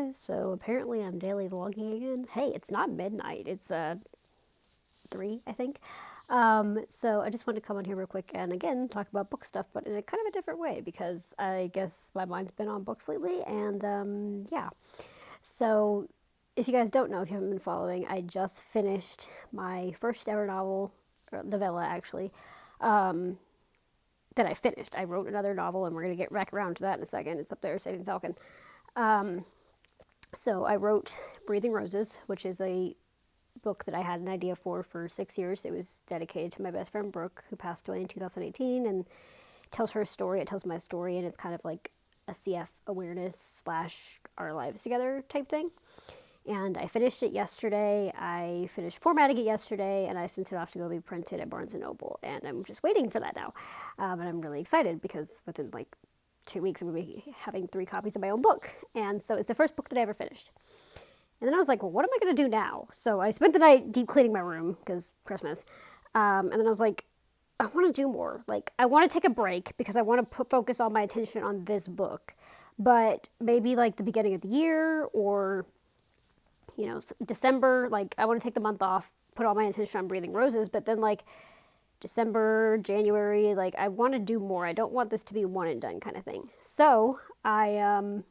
guys. So apparently I'm daily vlogging again. Hey, it's not midnight. It's 3, I think. So I just wanted to come on here real quick and again talk about book stuff, but in a kind of a different way because I guess my mind's been on books lately. And yeah, so if you guys don't know, if you haven't been following, I just finished my first ever novel, or novella actually, that I finished. I wrote another novel, and we're gonna get back around to that in a second. It's up there, Saving Falcon. So I wrote Breathing Roses, which is a book that I had an idea for 6 years. It was dedicated to my best friend Brooke, who passed away in 2018, and it tells her story. It tells my story, and it's kind of like a CF awareness slash our lives together type thing. And I finished it yesterday. I finished formatting it yesterday, and I sent it off to go be printed at Barnes & Noble. And I'm just waiting for that now. And I'm really excited because within like 2 weeks, I'm going to be having 3 copies of my own book. And so it's the first book that I ever finished. And then I was like, well, what am I going to do now? So I spent the night deep cleaning my room because Christmas. And then I was like, I want to do more. Like, I want to take a break because I want to focus all my attention on this book. But maybe like the beginning of the year or, you know, December, like I want to take the month off, put all my attention on Breathing Roses. But then like December, January, like I want to do more. I don't want this to be one and done kind of thing. So I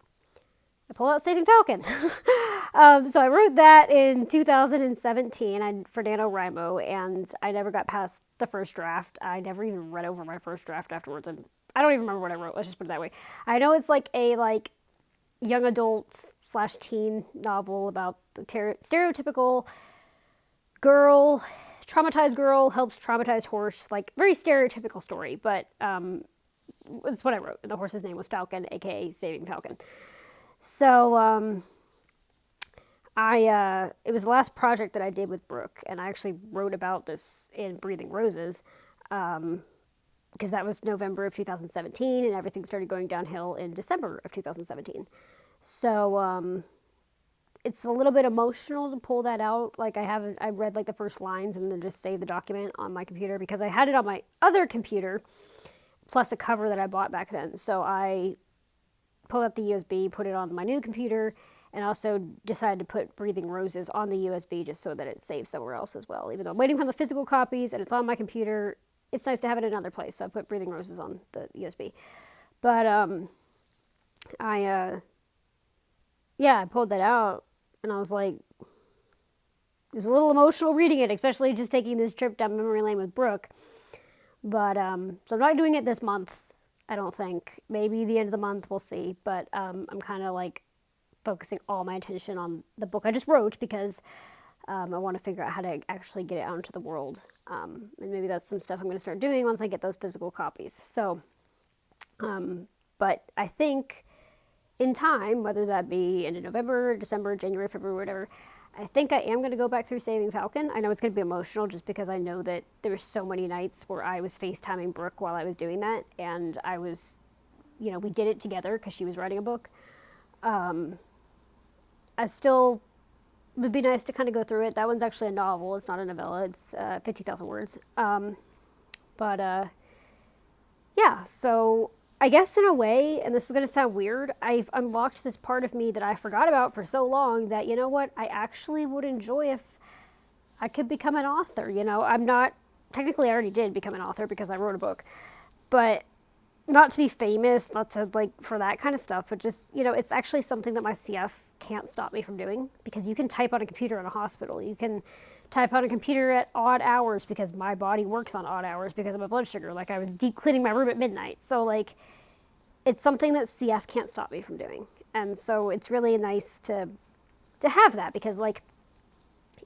pulled out Saving Falcon. So I wrote that in 2017 for NaNoWriMo, and I never got past the first draft. I never even read over my first draft afterwards, and I don't even remember what I wrote. Let's just put it that way. I know it's like a young adult slash teen novel about the stereotypical girl, traumatized girl helps traumatized horse, like very stereotypical story, but that's what I wrote. The horse's name was Falcon, aka Saving Falcon. So it was the last project that I did with Brooke, and I actually wrote about this in Breathing Roses, because that was November of 2017, and everything started going downhill in December of 2017. So it's a little bit emotional to pull that out. Like I read like the first lines and then just saved the document on my computer because I had it on my other computer, plus a cover that I bought back then. So I pulled out the USB, put it on my new computer, and also decided to put Breathing Roses on the USB just so that it saves somewhere else as well. Even though I'm waiting for the physical copies and it's on my computer, it's nice to have it in another place. So I put Breathing Roses on the USB. But I pulled that out, and I was like, it was a little emotional reading it, especially just taking this trip down memory lane with Brooke. But so I'm not doing it this month. I don't think. Maybe the end of the month, we'll see. But I'm kind of like focusing all my attention on the book I just wrote because I want to figure out how to actually get it out into the world. And maybe that's some stuff I'm going to start doing once I get those physical copies. So, but I think in time, whether that be into November, December, January, February, whatever, I think I am going to go back through Saving Falcon. I know it's going to be emotional just because I know that there were so many nights where I was FaceTiming Brooke while I was doing that. And I was, you know, we did it together because she was writing a book. I still would be nice to kind of go through it. That one's actually a novel. It's not a novella. It's 50,000 words. Yeah, so I guess in a way, and this is going to sound weird, I've unlocked this part of me that I forgot about for so long that, you know what, I actually would enjoy if I could become an author. You know, I'm not, technically I already did become an author because I wrote a book, but not to be famous, not to like for that kind of stuff, but just, you know, it's actually something that my CF can't stop me from doing because you can type on a computer in a hospital. You can type on a computer at odd hours because my body works on odd hours because of my blood sugar. Like I was deep cleaning my room at midnight. So like it's something that CF can't stop me from doing. And so it's really nice to have that because like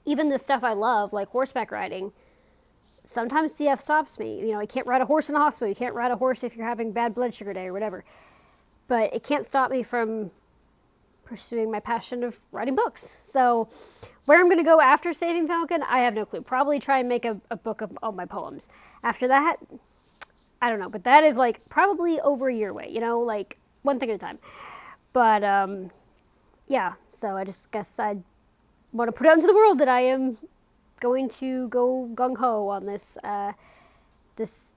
even the stuff I love, like horseback riding, sometimes CF stops me. You know, I can't ride a horse in the hospital. You can't ride a horse if you're having bad blood sugar day or whatever. But it can't stop me from pursuing my passion of writing books. So where I'm going to go after Saving Falcon, I have no clue. Probably try and make a book of all my poems. After that, I don't know. But that is like probably over a year away, you know, like one thing at a time. But yeah, so I just guess I want to put out into the world that I am going to go gung-ho on this this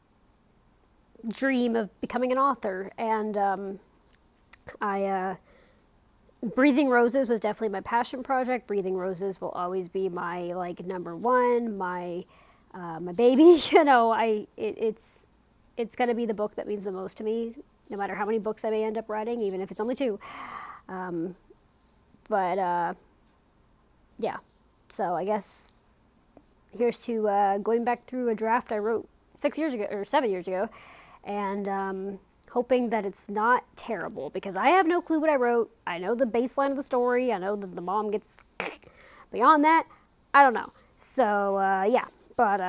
dream of becoming an author. And Breathing Roses was definitely my passion project. Breathing Roses will always be my like number one, my baby. It's gonna be the book that means the most to me, no matter how many books I may end up writing, even if it's only two. But yeah, so I guess here's to going back through a draft I wrote 6 years ago or 7 years ago, and hoping that it's not terrible, because I have no clue what I wrote. I know the baseline of the story. I know that the mom gets beyond that. I don't know. So yeah, but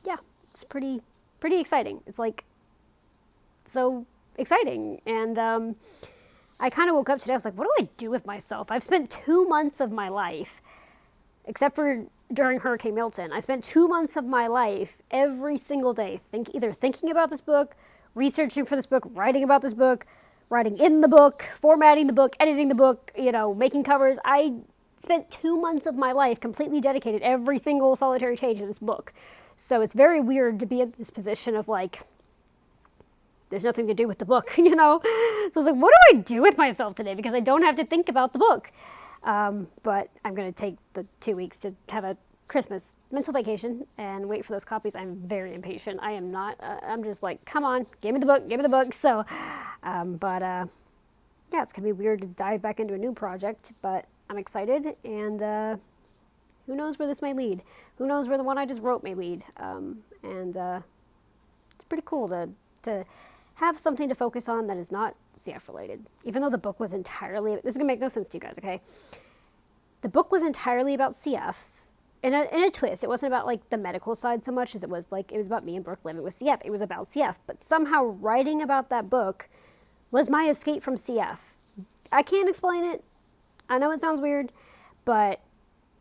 yeah, it's pretty exciting. It's like so exciting, and I kind of woke up today. I was like, what do I do with myself? I've spent 2 months of my life, except for during Hurricane Milton, I spent 2 months of my life every single day either thinking about this book, researching for this book, writing about this book, writing in the book, formatting the book, editing the book, making covers. I spent 2 months of my life completely dedicated every single solitary page of this book. So it's very weird to be in this position of like, there's nothing to do with the book, So I was like, what do I do with myself today? Because I don't have to think about the book. But I'm going to take the 2 weeks to have a Christmas mental vacation and wait for those copies. I'm very impatient. I am not. I'm just like, come on, give me the book, give me the book. So, yeah, it's going to be weird to dive back into a new project, but I'm excited, and who knows where this may lead? Who knows where the one I just wrote may lead? And it's pretty cool to have something to focus on that is not CF related. Even though the book was entirely, this is going to make no sense to you guys, okay? The book was entirely about CF in a twist. It wasn't about like the medical side so much as it was about me and Brooke living with CF. It was about CF, but somehow writing about that book was my escape from CF. I can't explain it. I know it sounds weird, but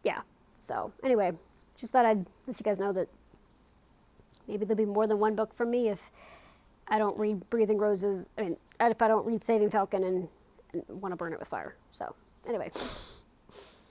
yeah. So anyway, just thought I'd let you guys know that maybe there'll be more than one book from me if I don't read Breathing Roses. I mean, if I don't read Saving Falcon and want to burn it with fire. So anyway.